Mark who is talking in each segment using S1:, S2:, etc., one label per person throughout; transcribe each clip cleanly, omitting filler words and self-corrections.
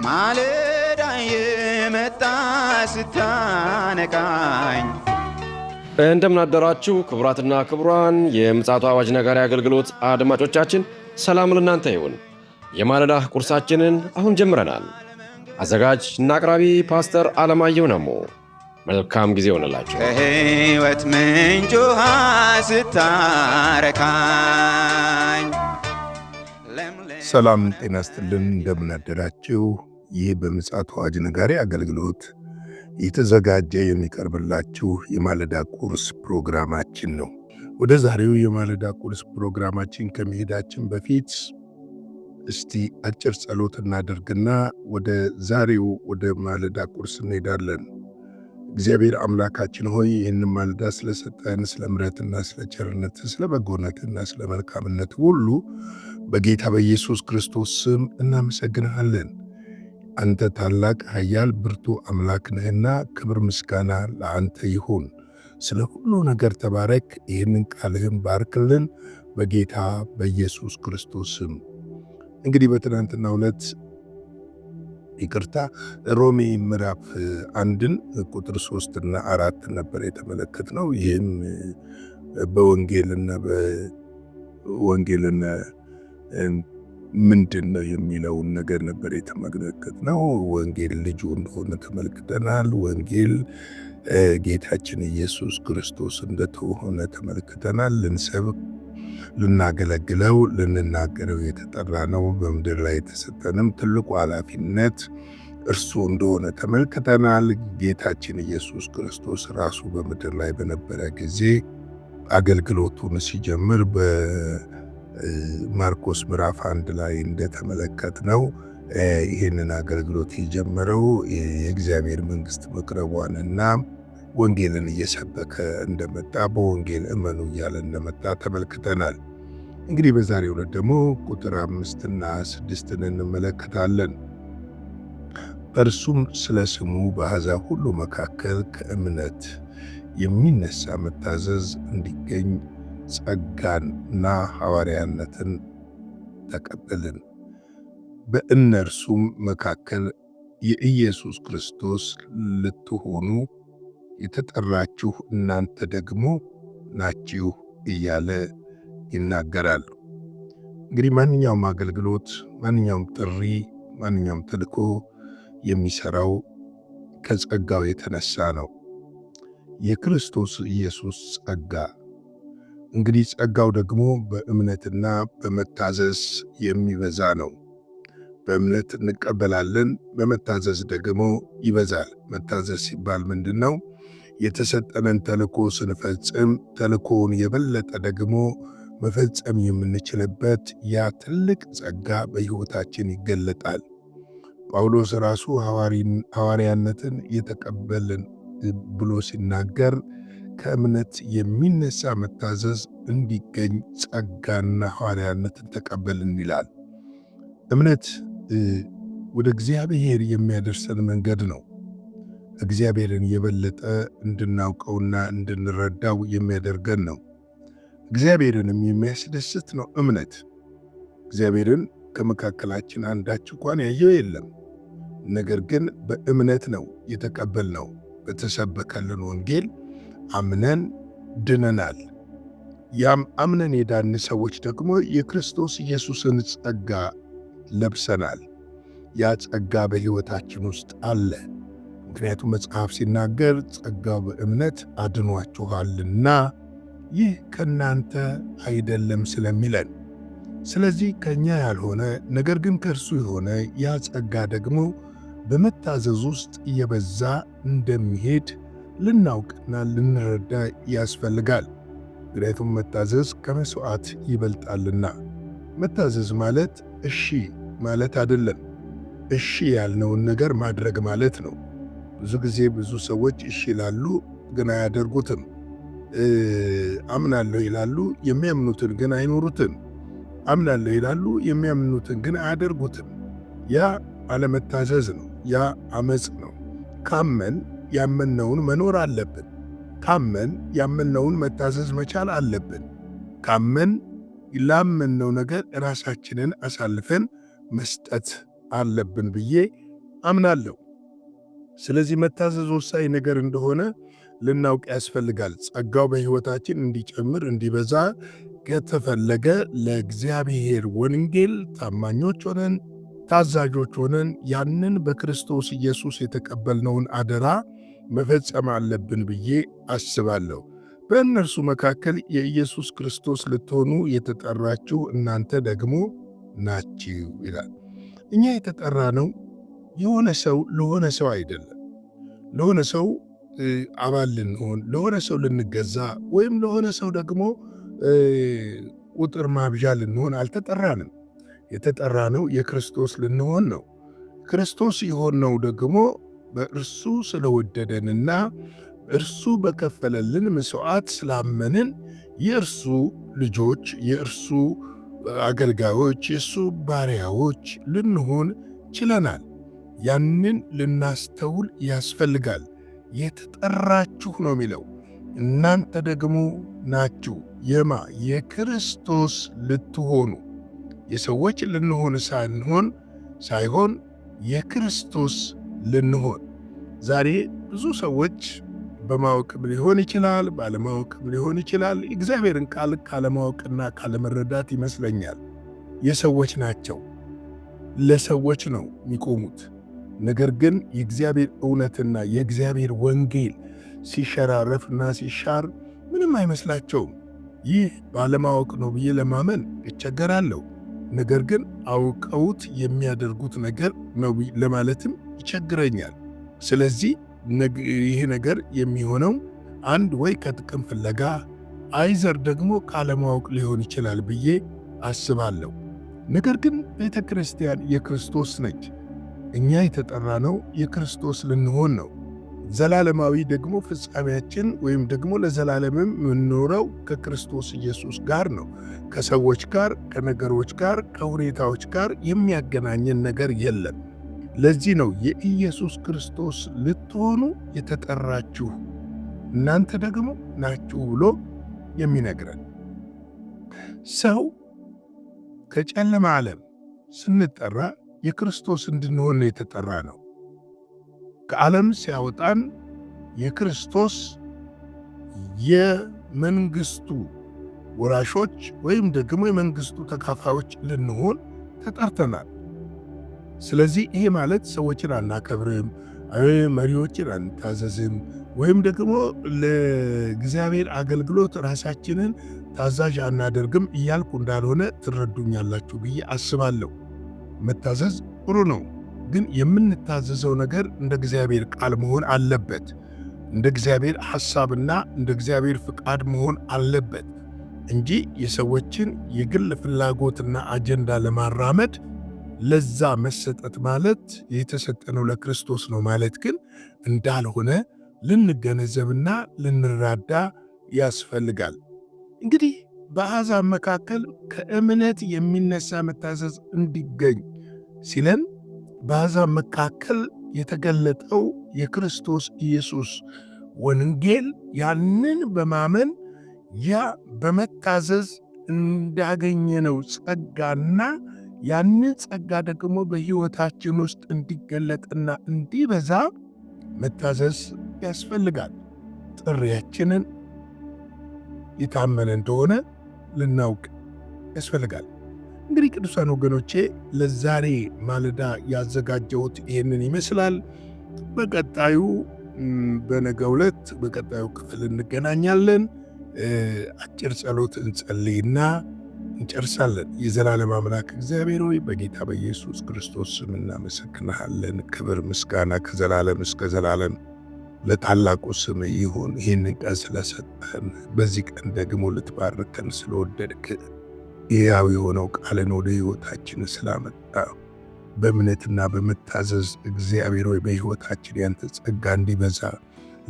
S1: ማለዳ የመጣ ስታነቃኝ
S2: እንደምን አደራችሁ ክቡራትና ክቡራን የምፅዓቱ አዋጅ ነጋሪ አገልግሎት አድማጮቻችን፣ ሰላም ለእናንተ ይሁን። የማለዳ ቁርሳችንን አሁን ጀምረናል። አዘጋጅ እና አቅራቢ ፓስተር አለማየሁ ነሞ። መልካም ጊዜ ይሆንላችሁ።
S1: ከሕይወት ምንጭ ውሃ ስታረካኝ
S3: ሰላም ጤና ይስጥልን። እንደምን አደራችሁ። ይህ በምፅዓቱ አዋጅ ነጋሪ አገልግሎት የተዘጋጀ የሚቀርብላችሁ የማለዳ ቁርስ ፕሮግራማችን ነው። ወደ ዛሬው የማለዳ ቁርስ ፕሮግራማችን ከመሄዳችን በፊት እስቲ አጭር ጸሎት እናደርግና ወደ ዛሬው ወደ ማለዳ ቁርስ እንሄዳለን። እግዚአብሔር አምላካችን ሆይ ይህንን ማለዳ ስለሰጠን ስለ ምሕረትና ስለ ቸርነት ስለ በጎነትና ስለ መልካምነት ሁሉ በጌታ በኢየሱስ ክርስቶስ ስም እናመሰግንሃለን። አንተ ታላቅ ኃያል ብርቱ አምላክ ነህና ክብር ምስጋና ለአንተ ይሁን። ስለ ሁሉ ነገር ተባረክ። ይህንን ቃልህን ባርክልን በጌታ በኢየሱስ ክርስቶስ ስም። እንግዲህ በትናንትናው ዕለት ሮሜ ምዕራፍ 1 ቁጥር 3 እና 4 ነበር የተመለከትነው። ይህም በወንጌልና ምንድን ነው የሚለውን ነገር ነበር የተመለከትነው። ወንጌል ልጁ እንደሆነ ተመልክተናል። ወንጌል ጌታችን ኢየሱስ ክርስቶስ እንደሆነ ተመልክተናል። ልንሰብክ፣ ልናገለግለው፣ ልንናገረው የተጠራ ነው። በምድር ላይ የተሰጠንም ትልቁ ኃላፊነት እርሱ እንደሆነ ተመልክተናል። ጌታችን ኢየሱስ ክርስቶስ ራሱ በምድር ላይ በነበረ ጊዜ አገልግሎቱን ሲጀምር በማርቆስ ምዕራፍ 1 ላይ እንደተመለከትነው ይህንን አገልግሎት የጀመረው የእግዚአብሔር መንግሥት መቅረቧንና ወንጌልን እየሰበከ እንደመጣ በወንጌል እመኑ እያለ እንደመጣ ተመልክተናል። እንግዲህ በዛሬው ዕለት ደግሞ ቁጥር 5 እና 6 እንመለከታለን። እርሱም ስለ ስሙ በአሕዛብ ሁሉ መካከል ከእምነት የሚነሳ መታዘዝ እንዲገኝ ጸጋንና ሐዋርያነትን ተቀበልን። በእነርሱም መካከል የኢየሱስ ክርስቶስ ልትሆኑ የተጠራችሁ እናንተ ደግሞ ናችሁ እያለ ይናገራል። እንግዲህ ማንኛውም አገልግሎት፣ ማንኛውም ጥሪ፣ ማንኛውም ተልእኮ የሚሰራው ከጸጋው የተነሳ ነው። የክርስቶስ ኢየሱስ ጸጋ እንግዲህ ጸጋው ደግሞ በእምነትና በመታዘዝ የሚበዛ ነው። በእምነት እንቀበላለን፣ በመታዘዝ ደግሞ ይበዛል። መታዘዝ ሲባል ምንድን ነው? የተሰጠንን ተልእኮ ስንፈጽም ተልእኮውን የበለጠ ደግሞ መፈጸም የምንችልበት ያ ትልቅ ጸጋ በሕይወታችን ይገለጣል። ጳውሎስ ራሱ ሐዋርያነትን የተቀበልን ብሎ ሲናገር ከእምነት የሚነሳ መታዘዝ እንዲገኝ ጸጋና ሐዋርያነትን ተቀበልን ይላል። እምነት ወደ እግዚአብሔር የሚያደርሰን መንገድ ነው። እግዚአብሔርን የበለጠ እንድናውቀውና እንድንረዳው የሚያደርገን ነው። እግዚአብሔርንም የሚያስደስት ነው እምነት። እግዚአብሔርን ከመካከላችን አንዳች እንኳን ያየው የለም። ነገር ግን በእምነት ነው የተቀበልነው። በተሰበከልን ወንጌል አምነን ድነናል። ያም አምነን የዳን ሰዎች ደግሞ የክርስቶስ ኢየሱስን ጸጋ ለብሰናል። ያ ጸጋ በሕይወታችን ውስጥ አለ። ምክንያቱም መጽሐፍ ሲናገር ጸጋው በእምነት አድኗችኋልና ይህ ከእናንተ አይደለም ስለሚለን፣ ስለዚህ ከእኛ ያልሆነ ነገር ግን ከእርሱ የሆነ ያ ጸጋ ደግሞ በመታዘዝ ውስጥ እየበዛ እንደሚሄድ ልናውቅና ልንረዳ ያስፈልጋል። ምክንያቱም መታዘዝ ከመሥዋዕት ይበልጣልና። መታዘዝ ማለት እሺ ማለት አይደለም። እሺ ያልነውን ነገር ማድረግ ማለት ነው። ብዙ ጊዜ ብዙ ሰዎች እሺ ይላሉ ግን አያደርጉትም። አምናለሁ ይላሉ፣ የሚያምኑትን ግን አይኖሩትም። አምናለሁ ይላሉ፣ የሚያምኑትን ግን አያደርጉትም። ያ አለመታዘዝ ነው። ያ አመጽ ነው። ካመን ያመነውን መኖር አለብን። ካመን ያመነውን መታዘዝ መቻል አለብን። ካመን ላመነው ነገር ራሳችንን አሳልፈን መስጠት አለብን ብዬ አምናለሁ። ስለዚህ መታዘዝ ወሳኝ ነገር እንደሆነ ልናውቅ ያስፈልጋል። ጸጋው በሕይወታችን እንዲጨምር እንዲበዛ ከተፈለገ ለእግዚአብሔር ወንጌል ታማኞች ሆነን ታዛዦች ሆነን ያንን በክርስቶስ ኢየሱስ የተቀበልነውን አደራ መፈጸም አለብን ብዬ አስባለሁ። በእነርሱ መካከል የኢየሱስ ክርስቶስ ልትሆኑ የተጠራችሁ እናንተ ደግሞ ናችሁ ይላል። እኛ የተጠራነው የሆነ ሰው ለሆነ ሰው አይደለም። ለሆነ ሰው አባል ልንሆን፣ ለሆነ ሰው ልንገዛ፣ ወይም ለሆነ ሰው ደግሞ ቁጥር ማብዣ ልንሆን አልተጠራንም። የተጠራነው የክርስቶስ ልንሆን ነው። ክርስቶስ የሆነው ደግሞ በእርሱ ስለወደደንና እርሱ በከፈለልን መስዋዕት ስላመንን የእርሱ ልጆች፣ የእርሱ አገልጋዮች፣ የእሱ ባሪያዎች ልንሆን ችለናል። ያንን ልናስተውል ያስፈልጋል። የተጠራችሁ ነው የሚለው። እናንተ ደግሞ ናችሁ የክርስቶስ ልትሆኑ፣ የሰዎች ልንሆን ሳይሆን የክርስቶስ ልንሆን። ዛሬ ብዙ ሰዎች በማወቅም ሊሆን ይችላል፣ ባለማወቅም ሊሆን ይችላል፣ እግዚአብሔርን ቃል ካለማወቅና ካለመረዳት ይመስለኛል የሰዎች ናቸው፣ ለሰዎች ነው የሚቆሙት። ነገር ግን የእግዚአብሔር እውነትና የእግዚአብሔር ወንጌል ሲሸራረፍና ሲሻር ምንም አይመስላቸውም። ይህ ባለማወቅ ነው ብዬ ለማመን እቸገራለሁ። ነገር ግን አውቀውት የሚያደርጉት ነገር ነው ለማለትም ይቸግረኛል። ስለዚህ ይህ ነገር የሚሆነው አንድ ወይ ከጥቅም ፍለጋ አይዘር ደግሞ ካለማወቅ ሊሆን ይችላል ብዬ አስባለሁ። ነገር ግን ቤተ ክርስቲያን የክርስቶስ ነች። እኛ የተጠራነው የክርስቶስ ልንሆን ነው። ዘላለማዊ ደግሞ ፍጻሜያችን ወይም ደግሞ ለዘላለምም የምንኖረው ከክርስቶስ ኢየሱስ ጋር ነው። ከሰዎች ጋር፣ ከነገሮች ጋር፣ ከሁኔታዎች ጋር የሚያገናኘን ነገር የለም። ለዚህ ነው የኢየሱስ ክርስቶስ ልትሆኑ የተጠራችሁ እናንተ ደግሞ ናችሁ ብሎ የሚነግረን። ሰው ከጨለማ ዓለም ስንጠራ የክርስቶስ እንድንሆን የተጠራ ነው። ከዓለም ሲያወጣን የክርስቶስ የመንግስቱ ወራሾች ወይም ደግሞ የመንግስቱ ተካፋዮች ልንሆን ተጠርተናል። ስለዚህ ይሄ ማለት ሰዎችን አናከብርም፣ መሪዎችን አንታዘዝም፣ ወይም ደግሞ ለእግዚአብሔር አገልግሎት ራሳችንን ታዛዥ አናደርግም እያልኩ እንዳልሆነ ትረዱኛላችሁ ብዬ አስባለሁ። መታዘዝ ጥሩ ነው፣ ግን የምንታዘዘው ነገር እንደ እግዚአብሔር ቃል መሆን አለበት። እንደ እግዚአብሔር ሐሳብና እንደ እግዚአብሔር ፍቃድ መሆን አለበት እንጂ የሰዎችን የግል ፍላጎትና አጀንዳ ለማራመድ ለዛ መሰጠት ማለት የተሰጠነው ለክርስቶስ ነው ማለት ግን እንዳልሆነ ልንገነዘብና ልንራዳ ያስፈልጋል። እንግዲህ በአሕዛብ መካከል ከእምነት የሚነሳ መታዘዝ እንዲገኝ ሲለን በአሕዛብ መካከል የተገለጠው የክርስቶስ ኢየሱስ ወንጌል ያንን በማመን ያ በመታዘዝ እንዳገኘነው ጸጋና ያንን ጸጋ ደግሞ በሕይወታችን ውስጥ እንዲገለጥና እንዲበዛ መታዘዝ ያስፈልጋል። ጥሪያችንን የታመነ እንደሆነ ልናውቅ ያስፈልጋል። እንግዲህ ቅዱሳን ወገኖቼ ለዛሬ ማለዳ ያዘጋጀሁት ይህንን ይመስላል። በቀጣዩ በነገው ዕለት በቀጣዩ ክፍል እንገናኛለን። አጭር ጸሎት እንጸልይና እንጨርሳለን። የዘላለም አምላክ እግዚአብሔር ሆይ በጌታ በኢየሱስ ክርስቶስ ስም እናመሰግንሃለን። ክብር ምስጋና ከዘላለም እስከ ዘላለም ለታላቁ ስም ይሁን። ይህንን ቀን ስለሰጠን በዚህ ቀን ደግሞ ልትባርከን ስለወደድክ ሕያው የሆነው ቃልን ወደ ሕይወታችን ስላመጣ በእምነትና በመታዘዝ እግዚአብሔር ሆይ በሕይወታችን ያንተ ጸጋ እንዲበዛ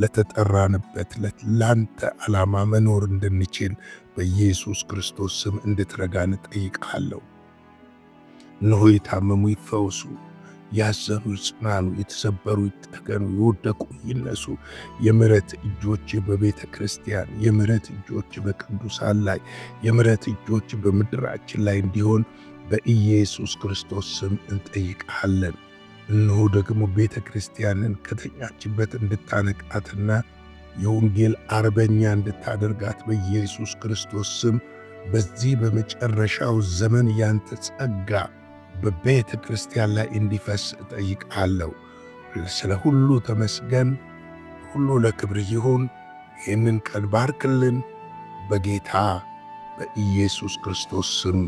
S3: ለተጠራንበት ላንተ ዓላማ መኖር እንድንችል በኢየሱስ ክርስቶስ ስም እንድትረዳን እጠይቅሃለሁ። እነሆ የታመሙ ይፈወሱ፣ ያዘኑ ይጽናኑ፣ የተሰበሩ ይጠገኑ፣ የወደቁ ይነሱ። የምሕረት እጆች በቤተ ክርስቲያን፣ የምሕረት እጆች በቅዱሳን ላይ፣ የምሕረት እጆች በምድራችን ላይ እንዲሆን በኢየሱስ ክርስቶስ ስም እንጠይቅሃለን። እነሆ ደግሞ ቤተ ክርስቲያንን ከተኛችበት እንድታነቃትና የወንጌል አርበኛ እንድታደርጋት በኢየሱስ ክርስቶስ ስም በዚህ በመጨረሻው ዘመን ያንተ ጸጋ በቤተ ክርስቲያን ላይ እንዲፈስ እጠይቃለሁ። ስለ ሁሉ ተመስገን። ሁሉ ለክብር ይሁን። ይህንን ቀን ባርክልን፣ በጌታ በኢየሱስ ክርስቶስ ስም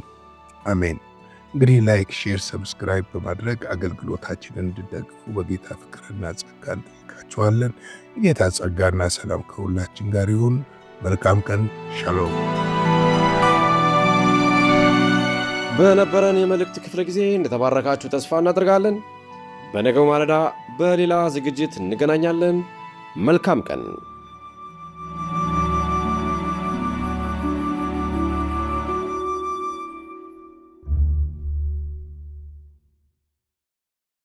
S3: አሜን። እንግዲህ ላይክ፣ ሼር፣ ሰብስክራይብ በማድረግ አገልግሎታችንን እንድደግፉ በጌታ ፍቅርና ጸጋ እንጠይቃችኋለን። የጌታ ጸጋና ሰላም ከሁላችን ጋር ይሁን። መልካም ቀን። ሻሎም።
S2: በነበረን የመልእክት ክፍለ ጊዜ እንደተባረካችሁ ተስፋ እናደርጋለን። በነገው ማለዳ በሌላ ዝግጅት እንገናኛለን። መልካም ቀን።